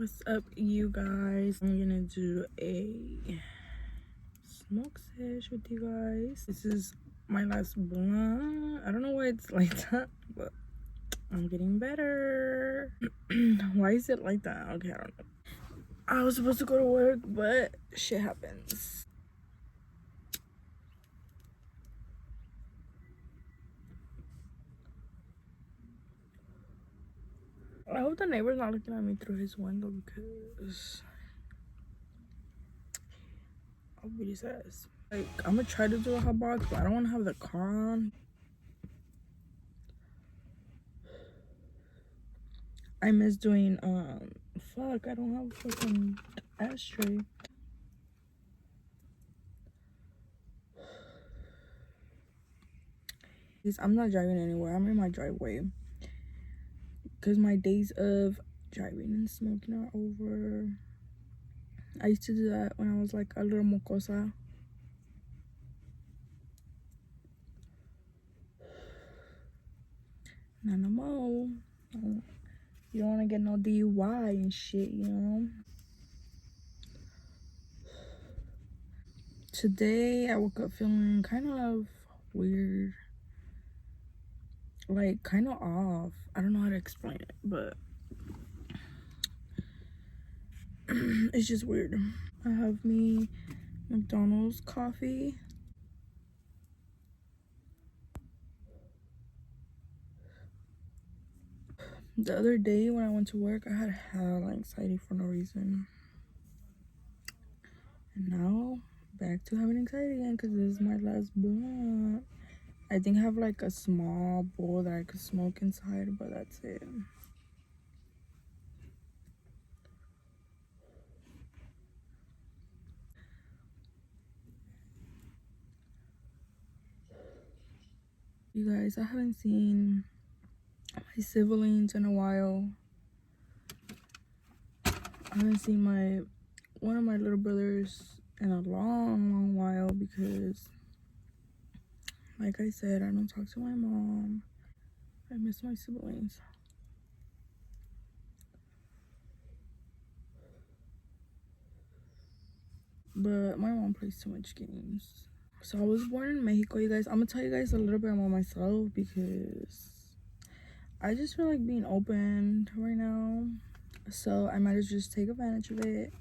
What's up, you guys? I'm gonna do a smoke sesh with you guys. This is my last blunt. I don't know why it's like that, but I'm getting better. Why is it like that? Okay, I don't know. I was supposed to go to work, but shit happens. I hope the neighbor's not looking at me through his window because I'll beat his ass. Like, I'm gonna try to do a hot box, but I don't want to have the car on. I miss doing fuck, I don't have a fucking ashtray. I'm not driving anywhere. I'm in my driveway because my days of driving and smoking are over. I used to do that when I was like a little mocosa. Not no more. You don't want to get no DUI and shit, you know. Today I woke up feeling kind of weird, like kind of off. I don't know how to explain it, but it's just weird. I have me McDonald's coffee. The other day when I went to work, I had hella anxiety for no reason. And now, back to having anxiety again because this is my last blunt. I think I have like a small bowl that I could smoke inside, but that's it. You guys, I haven't seen my siblings in a while. I haven't seen one of my little brothers in a long while because, like I said, I don't talk to my mom. I miss my siblings. But my mom plays too much games. So I was born in Mexico, you guys. I'm gonna tell you guys a little bit about myself because I just feel like being open right now. So I might as well just take advantage of it.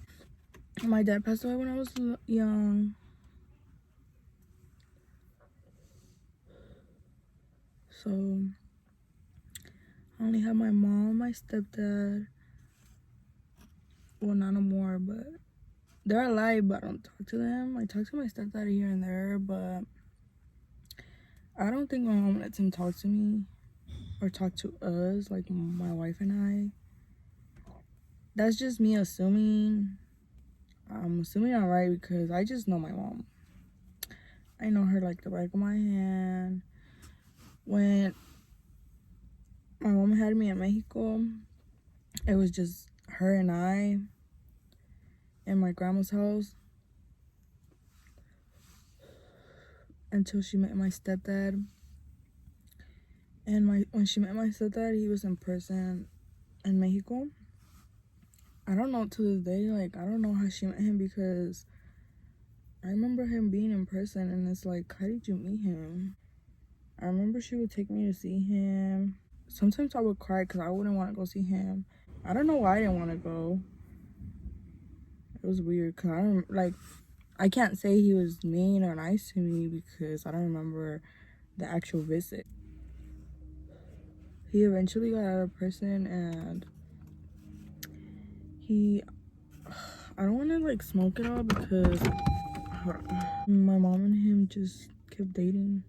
My dad passed away when I was young. So I only have my mom, my stepdad. Well, not no more, but they're alive, but I don't talk to them. I talk to my stepdad here and there, but I don't think my mom lets him talk to me or talk to us, like my wife and I. That's just me assuming. I'm assuming I'm right because I just know my mom. I know her like the back of my hand. When my mom had me in Mexico, it was just her and I in my grandma's house until she met my stepdad. And when she met my stepdad, he was in prison in Mexico. I don't know to this day, like I don't know how she met him because I remember him being in prison and it's like, how did you meet him? I remember she would take me to see him. Sometimes I would cry because I wouldn't want to go see him. I don't know why I didn't want to go. It was weird because I can't say he was mean or nice to me because I don't remember the actual visit. He eventually got out of prison and I don't want to like smoke it all because my mom and him just kept dating.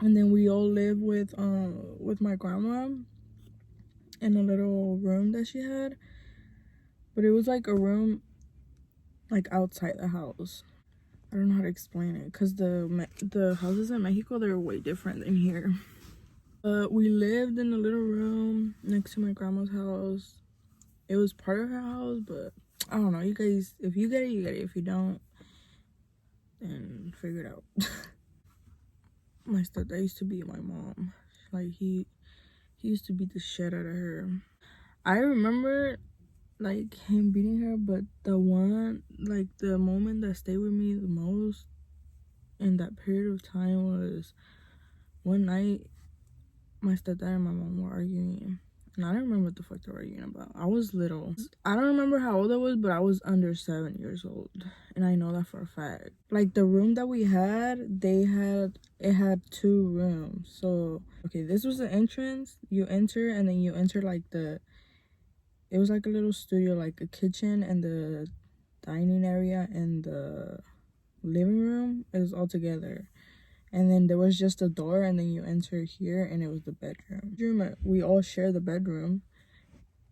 And then we all lived with my grandma in a little room that she had. But it was like a room like outside the house. I don't know how to explain it because the houses in Mexico, they're way different than here. But we lived in a little room next to my grandma's house. It was part of her house, but I don't know. You guys, if you get it, you get it. If you don't, then figure it out. My stepdad used to beat my mom. Like he used to beat the shit out of her. I remember like him beating her, but the moment that stayed with me the most in that period of time was one night my stepdad and my mom were arguing. And I don't remember what the fuck they were arguing about. I was little. I don't remember how old I was, but I was under 7 years old. And I know that for a fact. Like, the room that we had, it had 2 rooms. So, okay, this was the entrance. You enter, and then you enter, like, it was like a little studio, like a kitchen and the dining area and the living room. It was all together. And then there was just a door, and then you enter here, and it was the bedroom. We all share the bedroom.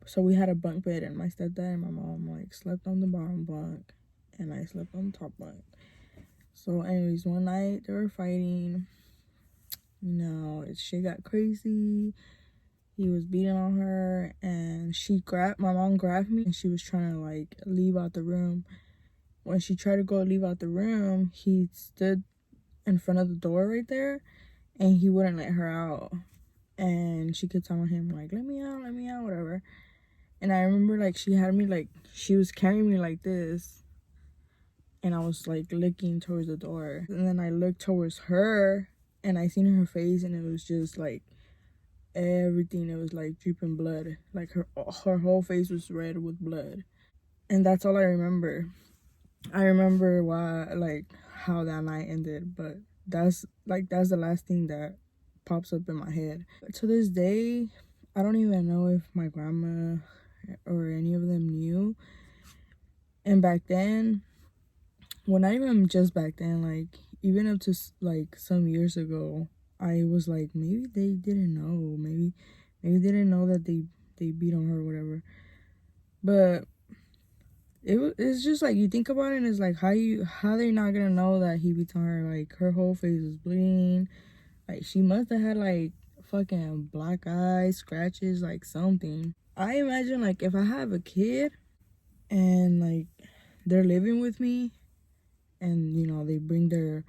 So we had a bunk bed, and my stepdad and my mom, like, slept on the bottom bunk, and I slept on the top bunk. So anyways, one night, they were fighting. Shit got crazy. He was beating on her, and my mom grabbed me, and she was trying to, like, leave out the room. When she tried to go leave out the room, he stood in front of the door right there, and he wouldn't let her out. And she kept telling him, like, let me out, whatever. And I remember, like, she had me, like, she was carrying me like this, and I was, like, looking towards the door. And then I looked towards her, and I seen her face, and it was just, like, everything. It was, like, dripping blood. Like, her whole face was red with blood. And that's all I remember. I remember how that night ended, but that's the last thing that pops up in my head. To this day, I don't even know if my grandma or any of them knew. And back then, well, not even just back then, like, even up to, like, some years ago, I was like, maybe they didn't know. Maybe they didn't know that they beat on her or whatever. But it's just like, you think about it, and it's like, how they not gonna know that he beat on her? Like, her whole face was bleeding. Like, she must have had, like, fucking black eyes, scratches, like, something. I imagine, like, if I have a kid and, like, they're living with me, and, they bring their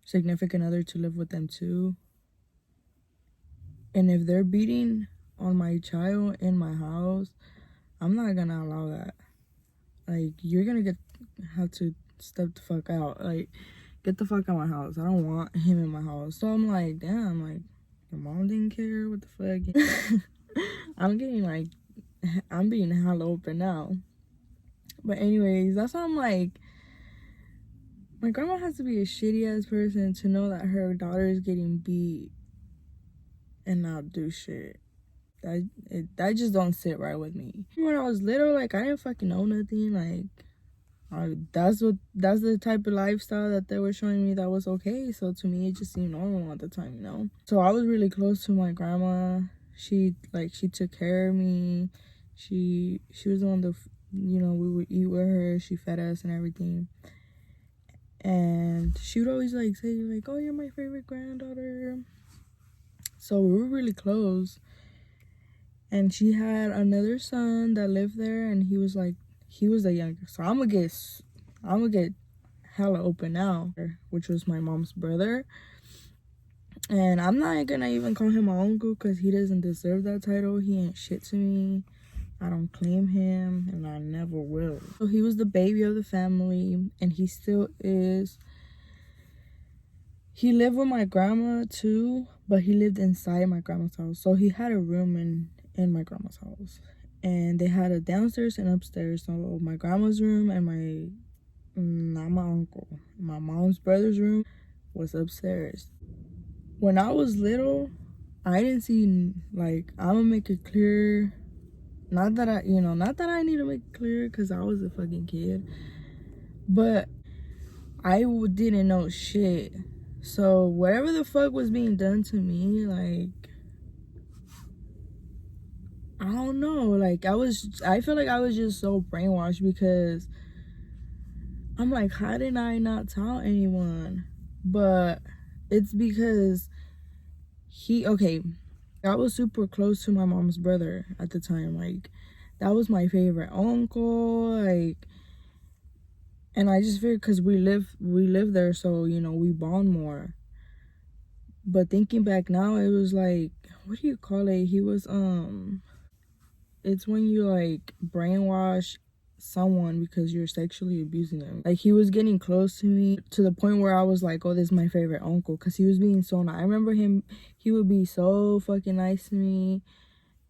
significant other to live with them too, and if they're beating on my child in my house, I'm not gonna allow that. Like, you're gonna have to step the fuck out. Like, get the fuck out of my house. I don't want him in my house. So I'm like, damn, like, your mom didn't care? What the fuck? I'm being hella open now. But anyways, that's why I'm like, my grandma has to be a shitty ass person to know that her daughter is getting beat and not do shit. That just don't sit right with me. When I was little, like, I didn't fucking know nothing. Like, that's the type of lifestyle that they were showing me that was okay. So to me, it just seemed normal at the time. So I was really close to my grandma. She took care of me. She was on the, we would eat with her. She fed us and everything. And she would always, like, say, like, oh, you're my favorite granddaughter. So we were really close. And she had another son that lived there, and he was the youngest. So I'm gonna get hella open now, which was my mom's brother. And I'm not gonna even call him my uncle, because he doesn't deserve that title. He ain't shit to me. I don't claim him, and I never will. So he was the baby of the family, and he still is. He lived with my grandma too, but he lived inside my grandma's house. So he had a room in my grandma's house, and they had a downstairs and upstairs. So my grandma's room and not my uncle, my mom's brother's room was upstairs. When I was little, I didn't see, like, I'm gonna make it clear, not that I need to make it clear, because I was a fucking kid, but I didn't know shit. So whatever the fuck was being done to me, like, I don't know, like, I feel like I was just so brainwashed, because I'm like, how did I not tell anyone? But it's because I was super close to my mom's brother at the time. Like, that was my favorite uncle, like, and I just figured, because we live there, so, we bond more. But thinking back now, it was like, what do you call it? He was, It's when you like brainwash someone because you're sexually abusing them. Like, he was getting close to me to the point where I was like, oh, this is my favorite uncle, because he was being so nice. I remember him, he would be so fucking nice to me,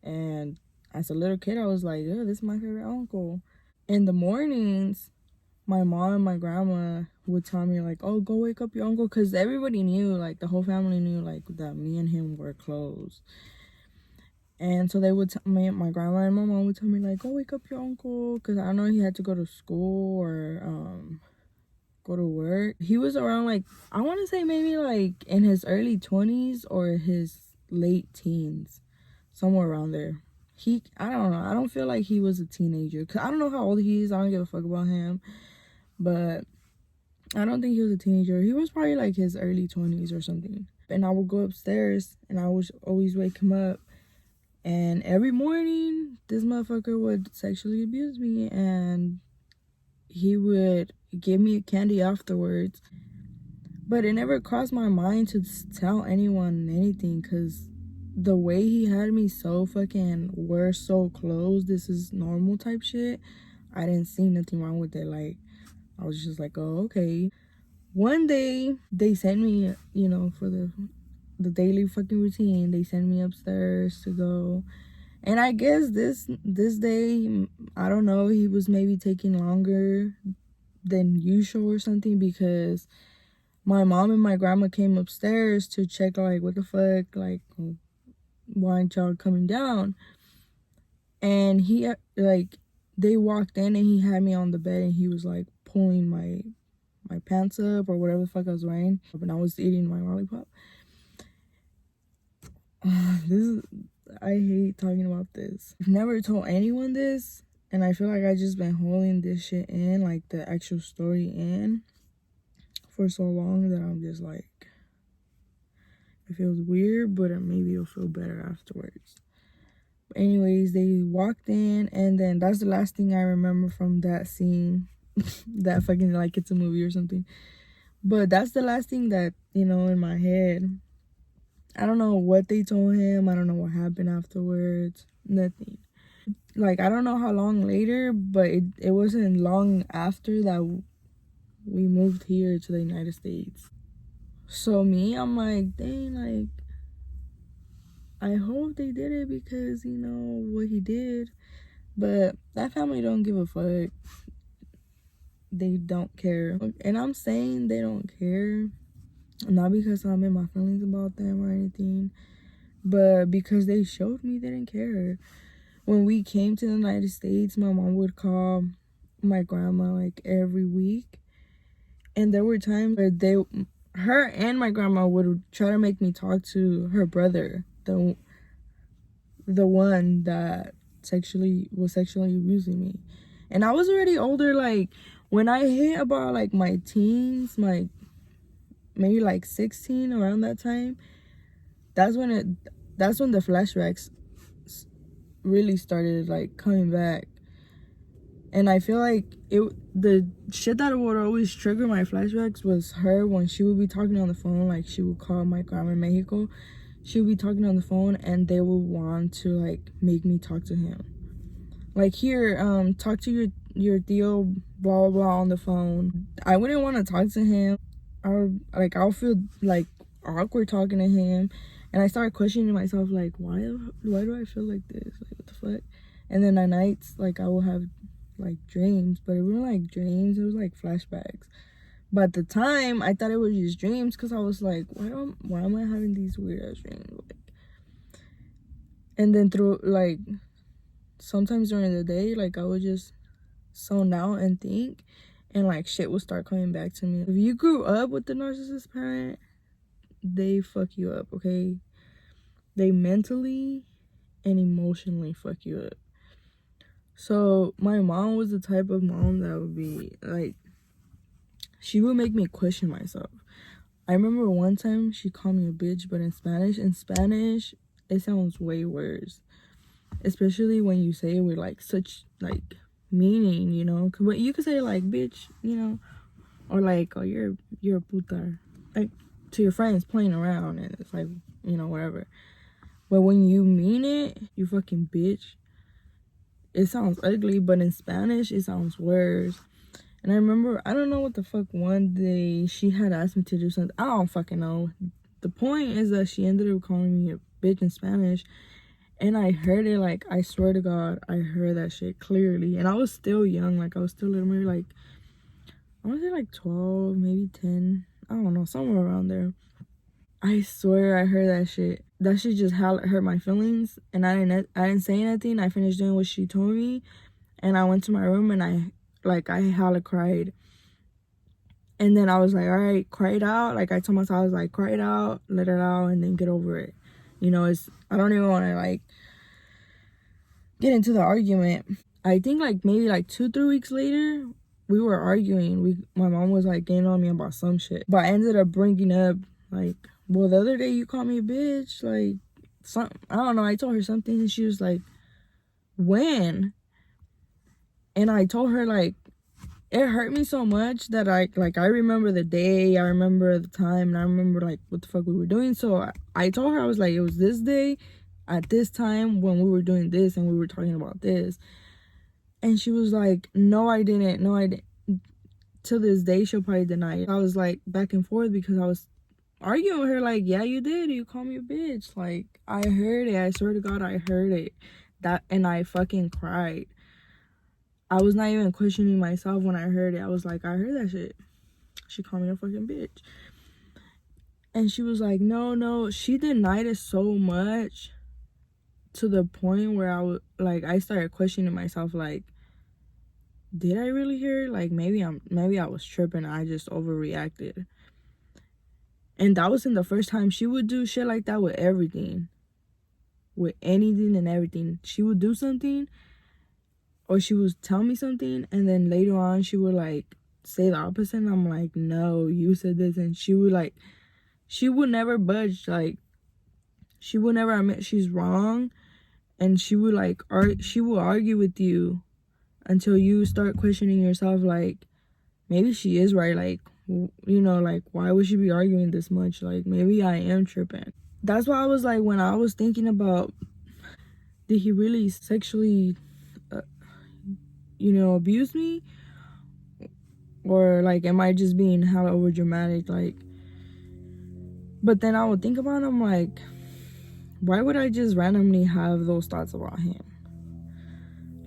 and as a little kid I was like, oh, this is my favorite uncle. In the mornings, my mom and my grandma would tell me like, oh, go wake up your uncle, because everybody knew, like the whole family knew, like that me and him were close. And so they would my grandma and my mom would tell me like, go wake up your uncle, because I know he had to go to school or go to work. He was around, like, I want to say maybe like in his early 20s or his late teens, somewhere around there. I don't know, I don't feel like he was a teenager, because I don't know how old he is. I don't give a fuck about him, but I don't think he was a teenager. He was probably like his early 20s or something. And I would go upstairs and I would always wake him up. And every morning, this motherfucker would sexually abuse me, and he would give me a candy afterwards. But it never crossed my mind to tell anyone anything, because the way he had me so fucking, we're so close, this is normal type shit, I didn't see nothing wrong with it. Like, I was just like, oh, okay. One day, they sent me, you know, for the daily fucking routine, they sent me upstairs to go. And I guess this day, I don't know, he was maybe taking longer than usual or something, because my mom and my grandma came upstairs to check, like, what the fuck, like, why aren't y'all coming down? And he, like, they walked in and he had me on the bed and he was, like, pulling my pants up or whatever the fuck I was wearing. And I was eating my lollipop. I hate talking about this. I've never told anyone this, and I feel like I just been holding this shit in, like the actual story in, for so long that I'm just like, it feels weird, but maybe it'll feel better afterwards. But anyways, they walked in, and then that's the last thing I remember from that scene. That fucking, like, it's a movie or something. But that's the last thing that, you know, in my head. I don't know what they told him. I don't know what happened afterwards. Nothing. Like, I don't know how long later, but it wasn't long after that we moved here to the United States. So me, I'm like, dang, like, I hope they did it because, you know, what he did. But that family don't give a fuck. They don't care. And I'm saying they don't care, not because I'm in my feelings about them or anything, but because they showed me they didn't care. When we came to the United States, my mom would call my grandma like every week. And there were times where her and my grandma would try to make me talk to her brother, the one that was sexually abusing me. And I was already older. Like, when I hit about like my teens, like maybe like 16, around that time, that's when the flashbacks really started like coming back. And I feel like the shit that would always trigger my flashbacks was her, when she would be talking on the phone. Like, she would call my grandma in Mexico, she would be talking on the phone, and they would want to like make me talk to him. Like, here, talk to your tío blah blah blah on the phone. I wouldn't want to talk to him. I'll feel like awkward talking to him, and I started questioning myself, like, why do I feel like this? Like, what the fuck? And then at nights, like, I will have like dreams, but it wasn't like dreams, it was like flashbacks. But at the time, I thought it was just dreams, because I was like, why am I having these weird ass dreams? Like, and then through, like, sometimes during the day, like, I would just zone out and think, and like shit will start coming back to me. If you grew up with the narcissist parent, they fuck you up, okay? They mentally and emotionally fuck you up. So my mom was the type of mom that would be like, she would make me question myself. I remember one time she called me a bitch, but in Spanish it sounds way worse, especially when you say it with like such like meaning, you know. But you could say like bitch, you know, or like, oh, you're a puta, like to your friends playing around, and it's like, you know, whatever. But when you mean it, you fucking bitch, it sounds ugly, but in Spanish it sounds worse. And I remember, I don't know what the fuck, one day she had asked me to do something. I don't fucking know. The point is that she ended up calling me a bitch in Spanish. And I heard it, like, I swear to God, I heard that shit clearly. And I was still young, like, I was still little, maybe, like, I want to say, like, 12, maybe 10. I don't know, somewhere around there. I swear I heard that shit. That shit just hurt my feelings. And I didn't say anything. I finished doing what she told me. And I went to my room and I hella cried. And then I was like, all right, cry it out. Like, I told myself, I was like, cry it out, let it out, and then get over it. You know, I don't even want to, like, get into the argument. I think, like, maybe, like, 2-3 weeks later, we were arguing. My mom was, like, getting on me about some shit. But I ended up bringing up, like, well, the other day you called me a bitch. Like, I don't know. I told her something, and she was like, when? And I told her, like, it hurt me so much that I remember the day, I remember the time, and I remember, like, what the fuck we were doing. So I told her, I was like, it was this day at this time when we were doing this and we were talking about this. And she was like, no, I didn't. No, I didn't. To this day, she'll probably deny it. I was like back and forth because I was arguing with her, like, yeah, you did. You called me a bitch. Like, I heard it. I swear to God, I heard it. And I fucking cried. I was not even questioning myself when I heard it. I was like, I heard that shit. She called me a fucking bitch. And she was like, no. She denied it so much to the point where I started questioning myself, like, did I really hear it? Like, maybe I was tripping. I just overreacted. And that wasn't the first time. She would do shit like that with everything. With anything and everything. She would do something, or she would tell me something, and then later on she would, like, say the opposite, and I'm like, no, you said this. And she would never budge. Like, she would never admit she's wrong, and she would, like, she will argue with you until you start questioning yourself, like, maybe she is right. Like, you know, like, why would she be arguing this much? Like, maybe I am tripping. That's why I was like, when I was thinking about, did he really sexually abuse me, or, like, am I just being hella over dramatic? Like, but then I would think about it, I'm like, why would I just randomly have those thoughts about him?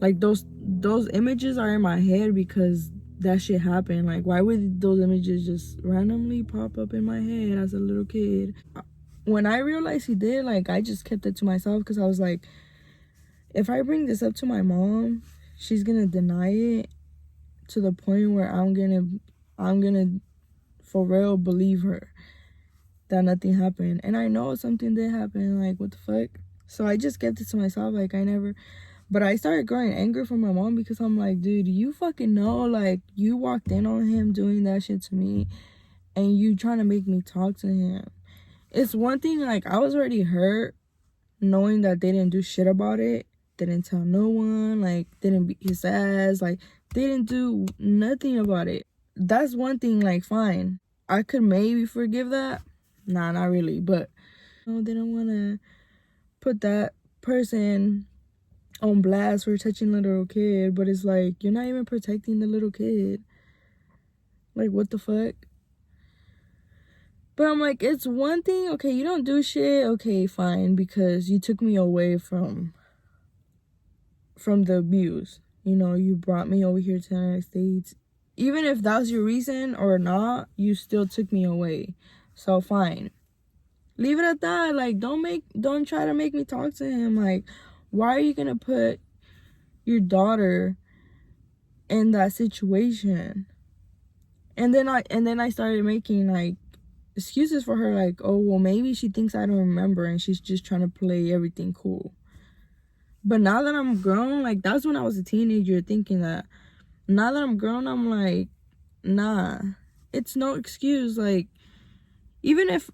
Like, those images are in my head because that shit happened. Like, why would those images just randomly pop up in my head as a little kid? When I realized he did, like, I just kept it to myself because I was like, if I bring this up to my mom, she's gonna deny it to the point where I'm gonna for real believe her that nothing happened. And I know something did happen. Like, what the fuck? So I just kept it to myself. Like, but I started growing angry from my mom because I'm like, dude, you fucking know, like, you walked in on him doing that shit to me, and you trying to make me talk to him. It's one thing, like, I was already hurt knowing that they didn't do shit about it. They didn't tell no one, like, they didn't beat his ass, like, they didn't do nothing about it. That's one thing, like, fine. I could maybe forgive that. Nah, not really, but they don't want to put that person on blast for touching the little kid, but it's like, you're not even protecting the little kid. Like, what the fuck? But I'm like, it's one thing, okay, you don't do shit, okay, fine, because you took me away from the abuse. You know, you brought me over here to the United States. Even if that was your reason or not, you still took me away. So fine. Leave it at that. Like, don't try to make me talk to him. Like, why are you gonna put your daughter in that situation? And then I started making, like, excuses for her, like, oh, well, maybe she thinks I don't remember and she's just trying to play everything cool. But now that I'm grown, like, that's when I was a teenager thinking that. Now that I'm grown, I'm like, nah, it's no excuse. Like, even if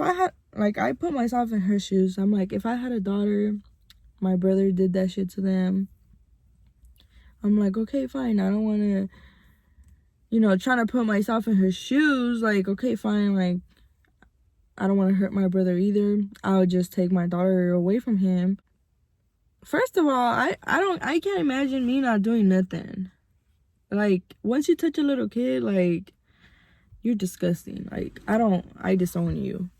I had, like, I put myself in her shoes. I'm like, if I had a daughter, my brother did that shit to them, I'm like, okay, fine. I don't want to, trying to put myself in her shoes. Like, okay, fine. Like, I don't want to hurt my brother either. I'll just take my daughter away from him. first of all, I can't imagine me not doing nothing. Like, once you touch a little kid, like, you're disgusting. Like, I disown you.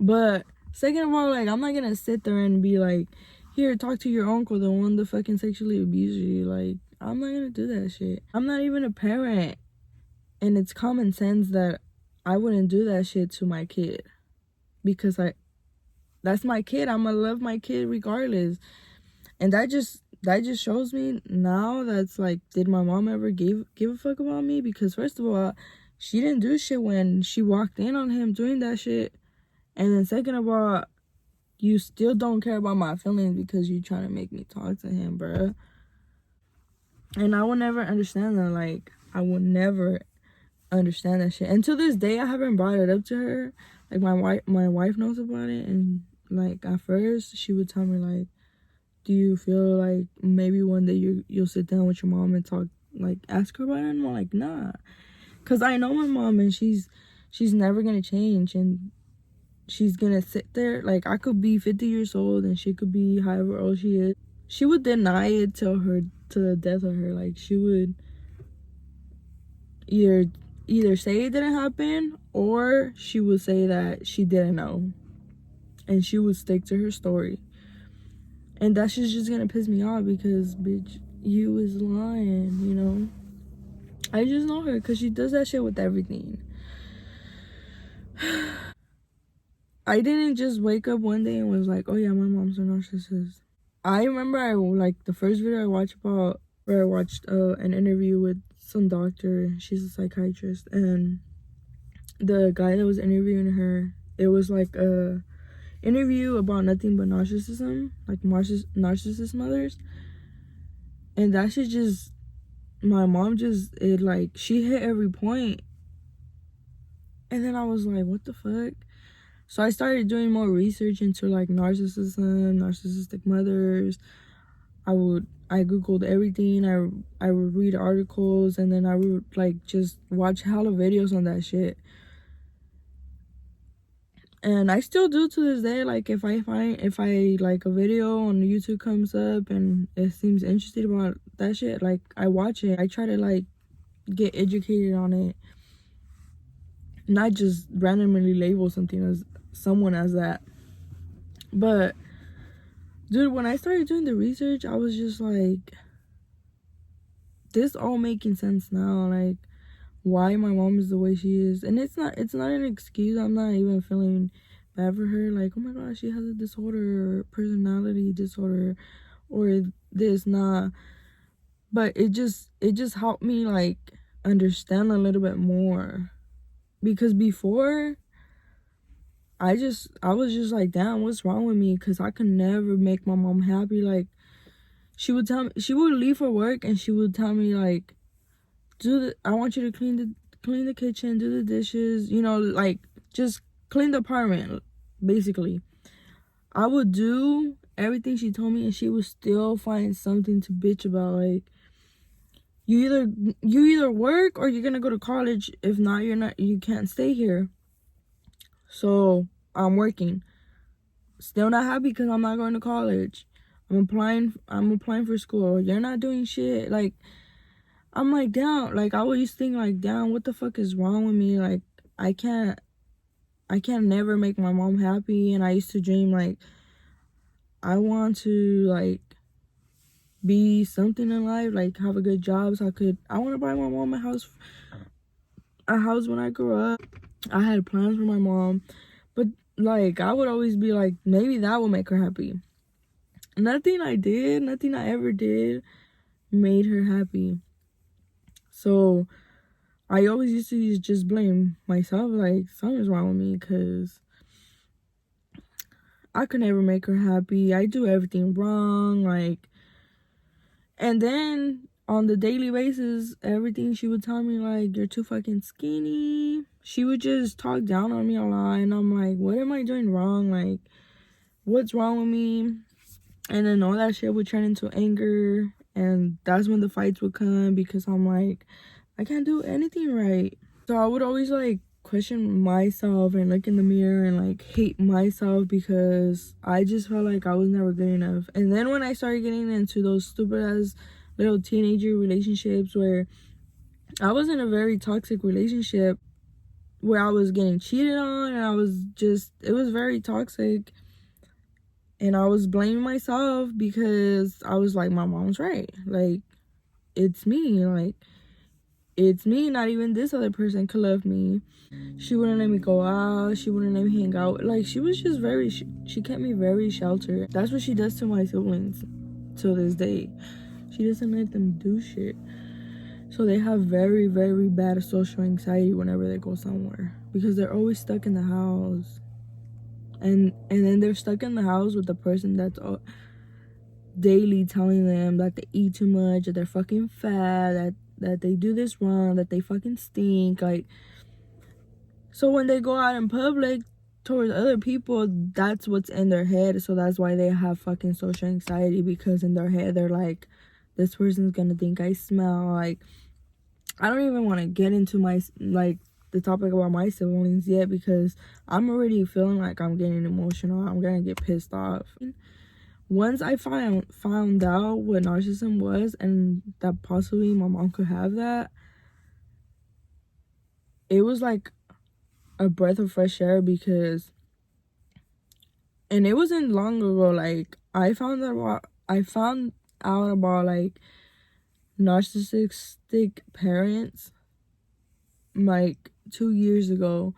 But second of all, like, I'm not gonna sit there and be like, here, talk to your uncle, the one that fucking sexually abused you. Like, I'm not gonna do that shit. I'm not even a parent, and it's common sense that I wouldn't do that shit to my kid, because that's my kid. I'm gonna love my kid regardless. And that just shows me now that's like, did my mom ever give a fuck about me? Because first of all, she didn't do shit when she walked in on him doing that shit. And then second of all, you still don't care about my feelings because you're trying to make me talk to him, bruh. And I will never understand that. Like, I will never understand that shit. And to this day, I haven't brought it up to her. Like, my wife knows about it. And, like, at first, she would tell me, like, do you feel like maybe one day you'll sit down with your mom and talk, like, ask her about it? And I'm like, nah. Because I know my mom, and she's never going to change. And she's gonna sit there. Like, I could be 50 years old and she could be however old she is. She would deny it till the death of her. Like, she would either say it didn't happen, or she would say that she didn't know, and she would stick to her story. And that shit's just gonna piss me off because, bitch, you was lying, you know? I just know her because she does that shit with everything. I didn't just wake up one day and was like, oh yeah, my mom's a narcissist. I remember the first video I watched about, where I watched an interview with some doctor. She's a psychiatrist, and the guy that was interviewing her, it was like a interview about nothing but narcissism, like narcissist mothers. And that shit just, my mom just, it like, she hit every point. And then I was like, what the fuck? So I started doing more research into like narcissism, narcissistic mothers. I googled everything. I would read articles, and then I would like just watch hella videos on that shit. And I still do to this day. Like, if I like a video on YouTube comes up and it seems interesting about that shit, like, I watch it. I try to like get educated on it, not just randomly label someone as that. But dude, when I started doing the research, I was just like, this all making sense now. Like, why my mom is the way she is. And it's not an excuse. I'm not even feeling bad for her. Like, oh my gosh, she has a disorder, or personality disorder, or this, nah. But it just helped me like understand a little bit more. Because before, I was just like, damn, what's wrong with me? Because I could never make my mom happy. Like, she would leave for work and she would tell me like, I want you to clean the kitchen, do the dishes, you know, like, just clean the apartment, basically. I would do everything she told me, and she would still find something to bitch about. Like, you either work or you're gonna go to college. If not, you can't stay here. So I'm working. Still not happy because I'm not going to college. I'm applying for school. You're not doing shit. Like, I'm like, damn. Like, I always think like, damn, what the fuck is wrong with me? Like, I can't never make my mom happy. And I used to dream like, I want to like be something in life, like have a good job, so I want to buy my mom a house when I grow up. I had plans for my mom, but like, I would always be like, maybe that will make her happy. Nothing I ever did made her happy. So I always used to just blame myself, like, something's wrong with me, because I could never make her happy. I do everything wrong, like. And then on the daily basis, everything she would tell me, like, you're too fucking skinny. She would just talk down on me a lot, and I'm like, what am I doing wrong? Like, what's wrong with me? And then all that shit would turn into anger, and that's when the fights would come, because I'm like, I can't do anything right. So I would always like question myself and look in the mirror and like hate myself because I just felt like I was never good enough. And then when I started getting into those stupid ass little teenager relationships where I was in a very toxic relationship where I was getting cheated on, and it was very toxic, and I was blaming myself because I was like, my mom's right, like it's me, like it's me, not even this other person could love me. She wouldn't let me go out, she wouldn't let me hang out, like she was just very she kept me very sheltered. That's what she does to my siblings till this day. She doesn't let them do shit, so they have very, very bad social anxiety whenever they go somewhere because they're always stuck in the house, and then they're stuck in the house with the person that's daily telling them that they eat too much, that they're fucking fat, that they do this wrong, that they fucking stink. Like, so when they go out in public towards other people, that's what's in their head. So that's why they have fucking social anxiety, because in their head they're like, this person's gonna think I smell. Like, I don't even want to get into my like the topic about my siblings yet, because I'm already feeling like I'm getting emotional. I'm gonna get pissed off. Once I found out what narcissism was, and that possibly my mom could have that, it was like a breath of fresh air, because, and it wasn't long ago, like I found out about like narcissistic parents like 2 years ago.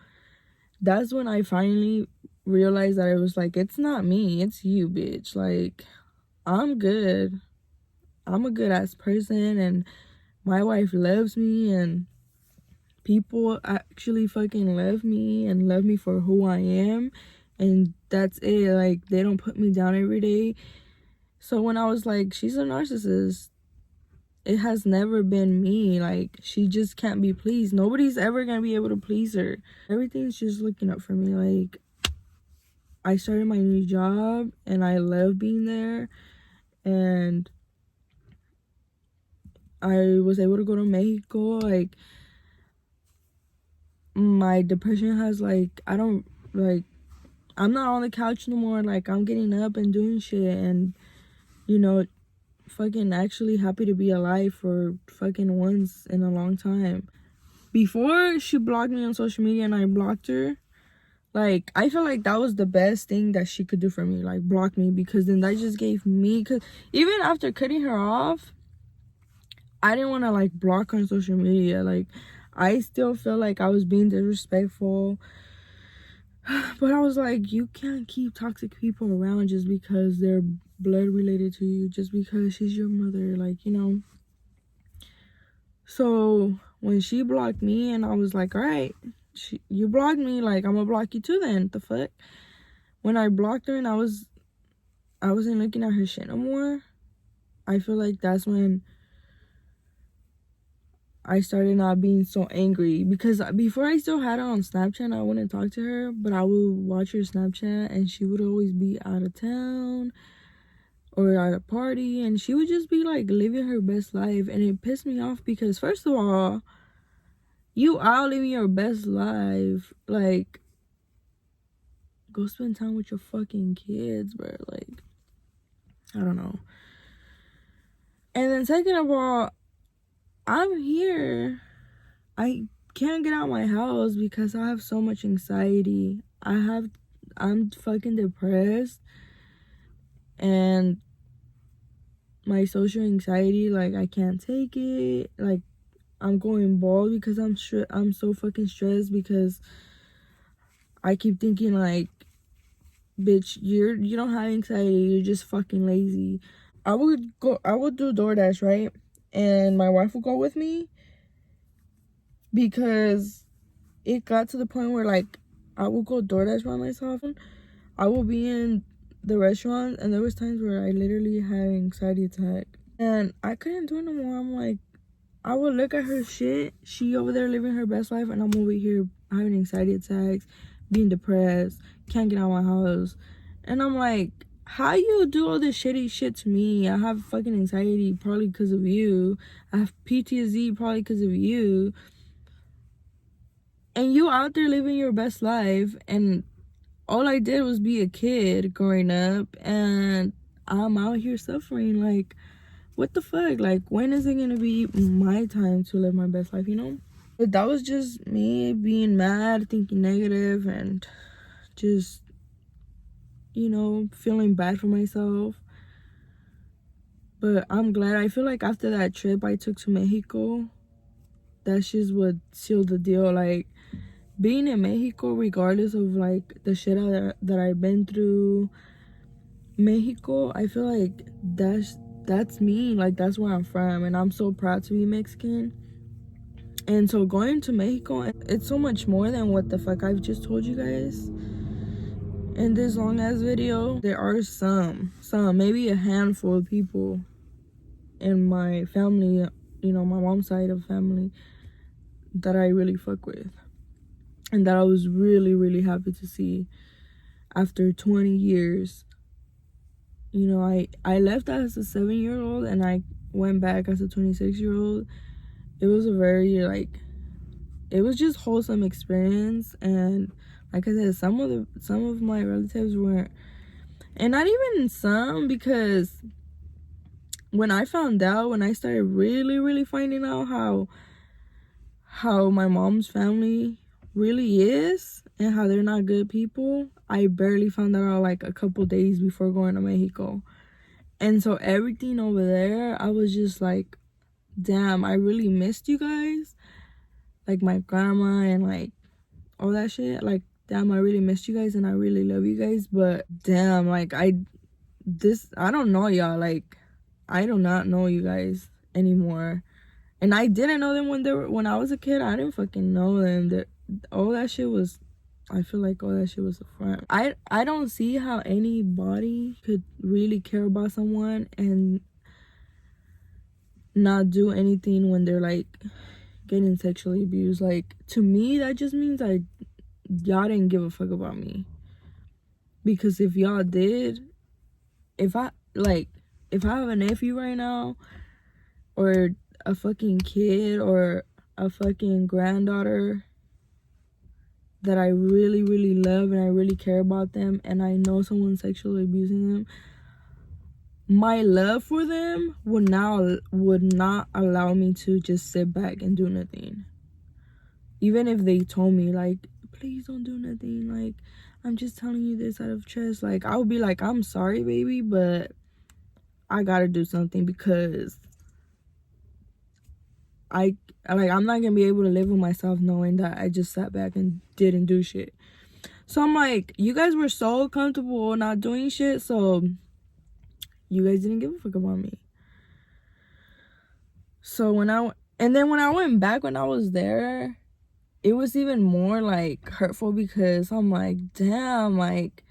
That's when I finally realized that it was like, it's not me, it's you, bitch. Like, I'm good. I'm a good ass person, and my wife loves me, and people actually fucking love me and love me for who I am, and that's it. Like, they don't put me down every day. So when I was like, she's a narcissist, it has never been me. Like, she just can't be pleased. Nobody's ever gonna be able to please her. Everything's just looking up for me. Like, I started my new job and I love being there, and I was able to go to Mexico. Like, my depression has like, I'm not on the couch no more. Like, I'm getting up and doing shit, and you know, fucking actually happy to be alive for fucking once in a long time. Before she blocked me on social media and I blocked her, like, I felt like that was the best thing that she could do for me, like block me, because then that just gave me, because even after cutting her off, I didn't want to like block her on social media. Like, I still feel like I was being disrespectful, but I was like, you can't keep toxic people around just because they're blood related to you, just because she's your mother, like, you know. So when she blocked me, and I was like, all right, you blocked me, like, I'm gonna block you too then. What the fuck? When I blocked her and I wasn't looking at her shit no more, I feel like that's when I started not being so angry. Because before, I still had her on Snapchat and I wouldn't talk to her, but I would watch her Snapchat and she would always be out of town or at a party, and she would just be like living her best life, and it pissed me off because, first of all, you out living your best life, like, go spend time with your fucking kids, bro. Like, I don't know. And then second of all, I'm here, I can't get out of my house because I have so much anxiety. I'm fucking depressed, and my social anxiety, like, I can't take it. Like, I'm going bald because I'm so fucking stressed, because I keep thinking like, bitch, you don't have anxiety, you're just fucking lazy. I would do DoorDash, right? And my wife would go with me, because it got to the point where, like, I would go DoorDash by myself. I will be in the restaurant, and there was times where I literally had an anxiety attack, and I couldn't do it no more. I'm like, I would look at her shit, she over there living her best life, and I'm over here having anxiety attacks, being depressed, can't get out of my house. And I'm like, how you do all this shitty shit to me? I have fucking anxiety probably because of you. I have PTSD probably because of you. And you out there living your best life, and all I did was be a kid growing up, and I'm out here suffering. Like, what the fuck? Like, when is it gonna be my time to live my best life, you know? But that was just me being mad, thinking negative, and just, you know, feeling bad for myself. But I'm glad. I feel like after that trip I took to Mexico, that's just what sealed the deal. Like, being in Mexico, regardless of like the shit that I've been through, Mexico, I feel like that's me. Like, that's where I'm from, and I'm so proud to be Mexican. And so going to Mexico, it's so much more than what the fuck I've just told you guys in this long ass video. There are some, maybe a handful of people in my family, you know, my mom's side of family, that I really fuck with, and that I was really, really happy to see after 20 years. You know, I left as a 7-year-old and I went back as a 26-year-old. It was a very, like, it was just wholesome experience. And like I said, some of my relatives weren't, and not even some, because when I started really, really finding out how my mom's family really is and how they're not good people, I barely found that out like a couple days before going to Mexico. And so everything over there, I was just like, damn, I really missed you guys. Like my grandma and like all that shit. Like, damn, I really missed you guys and I really love you guys. But damn, like I don't know y'all. Like, I do not know you guys anymore. And I didn't know them when I was a kid. I didn't fucking know them. That all that shit was, I feel like all that shit was a front. I don't see how anybody could really care about someone and not do anything when they're like getting sexually abused. Like, to me, that just means like y'all didn't give a fuck about me. Because if y'all did, if I have a nephew right now, or a fucking kid, or a fucking granddaughter that I really, really love and I really care about them, and I know someone's sexually abusing them, my love for them would not allow me to just sit back and do nothing. Even if they told me like, please don't do nothing, like, I'm just telling you this out of trust, like, I would be like, I'm sorry, baby, but I gotta do something, because I'm not gonna be able to live with myself knowing that I just sat back and didn't do shit. So I'm like, you guys were so comfortable not doing shit, so you guys didn't give a fuck about me. So when I went back, when I was there, it was even more like hurtful, because I'm like, damn, like,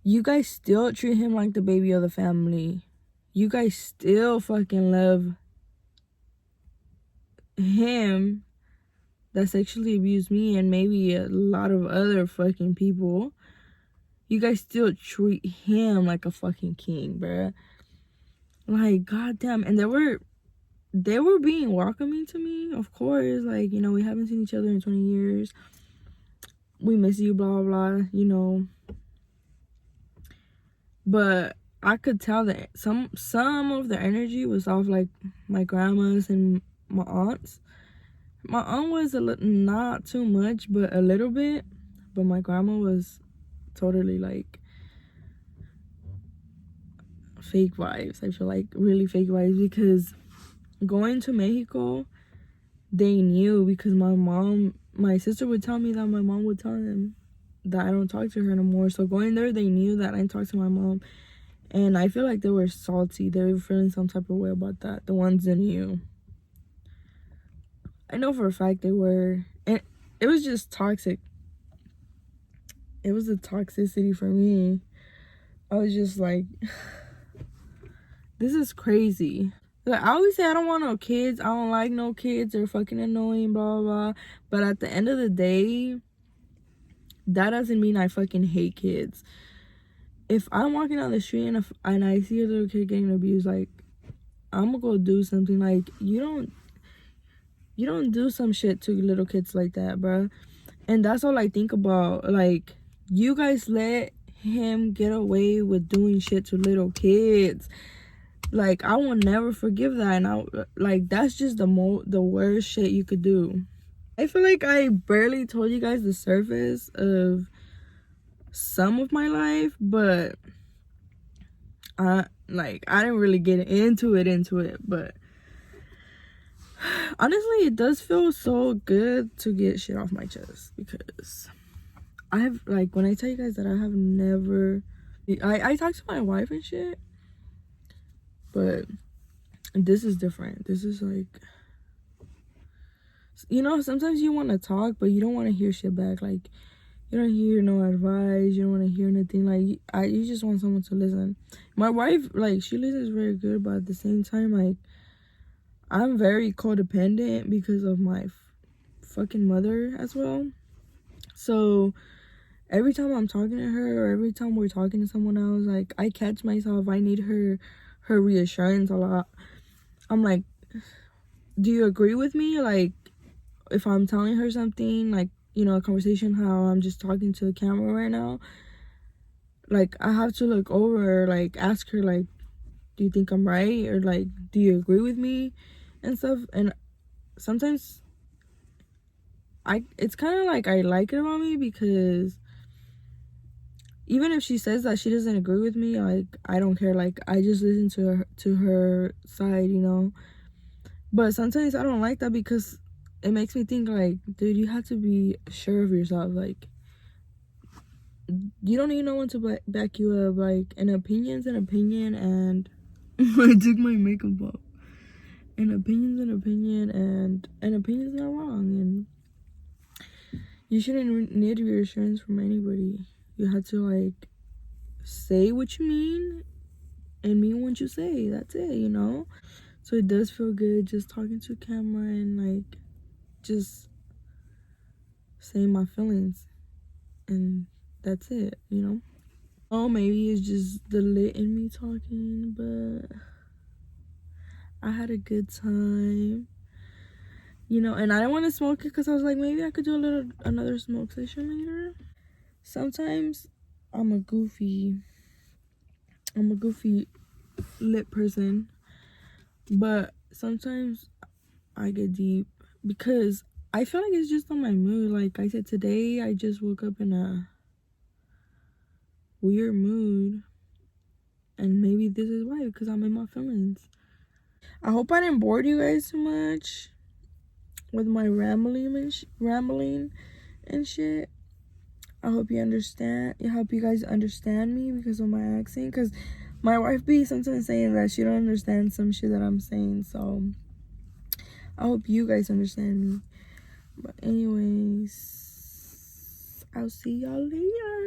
you guys still treat him like the baby of the family. You guys still fucking love him that sexually abused me and maybe a lot of other fucking people. You guys still treat him like a fucking king, bruh. Like, goddamn. And they were being welcoming to me, of course. Like, you know, we haven't seen each other in 20 years. We miss you, blah, blah, blah, you know. But I could tell that some of the energy was off, like, my grandma's and my aunts. My aunt was not too much, but a little bit. But my grandma was totally, like, fake vibes. I feel like really fake vibes, because going to Mexico, they knew, because my sister would tell me that my mom would tell them that I don't talk to her no more. So going there, they knew that I didn't talk to my mom. And I feel like they were salty. They were feeling some type of way about that. The ones that knew. I know for a fact they were. And it was just toxic. It was a toxicity for me. I was just like, this is crazy. Like, I always say I don't want no kids. I don't like no kids. They're fucking annoying, blah, blah, blah. But at the end of the day, that doesn't mean I fucking hate kids. If I'm walking down the street and I see a little kid getting abused, like, I'm gonna go do something. Like, you don't... You don't do some shit to little kids like that, bro. And that's all I think about. Like, you guys let him get away with doing shit to little kids. Like, I will never forgive that. And like, that's just the worst shit you could do. I feel like I barely told you guys the surface of some of my life, but I didn't really get into it, but honestly, it does feel so good to get shit off my chest, because I have, like, when I tell you guys that I have never, I talk to my wife and shit, but this is different. This is like, you know, sometimes you want to talk, but you don't want to hear shit back. Like, you don't hear no advice. You don't want to hear nothing. Like, you just want someone to listen. My wife, like, she listens very good, but at the same time, like, I'm very codependent because of my fucking mother as well. So every time I'm talking to her, or every time we're talking to someone else, like, I catch myself, I need her reassurance a lot. I'm like, do you agree with me? Like, if I'm telling her something, like, you know, a conversation, how I'm just talking to the camera right now, like, I have to look over, like, ask her, like, do you think I'm right? Or, like, do you agree with me? And stuff. And sometimes it's kind of like I like it about me, because even if she says that she doesn't agree with me, like, I don't care. Like, I just listen to her side, you know. But sometimes I don't like that, because it makes me think, like, dude, you have to be sure of yourself. Like, you don't need no one to back you up. Like, an opinion's an opinion, and I took my makeup off. An opinion's an opinion, and an opinion's not wrong, and you shouldn't need reassurance from anybody. You have to, like, say what you mean and mean what you say. That's it, you know. So it does feel good just talking to camera and, like, just saying my feelings, and that's it, you know. Oh, maybe it's just the lit in me talking, but I had a good time, you know. And I didn't want to smoke it, because I was like, maybe I could do another smoke session later. Sometimes I'm a goofy lit person, but sometimes I get deep, because I feel like it's just on my mood. Like I said, today I just woke up in a weird mood, and maybe this is why, because I'm in my feelings. I hope I didn't bore you guys too much with my rambling and shit. I hope you understand. I hope you guys understand me because of my accent, because my wife be sometimes saying that she don't understand some shit that I'm saying. So I hope you guys understand me. But anyways, I'll see y'all later.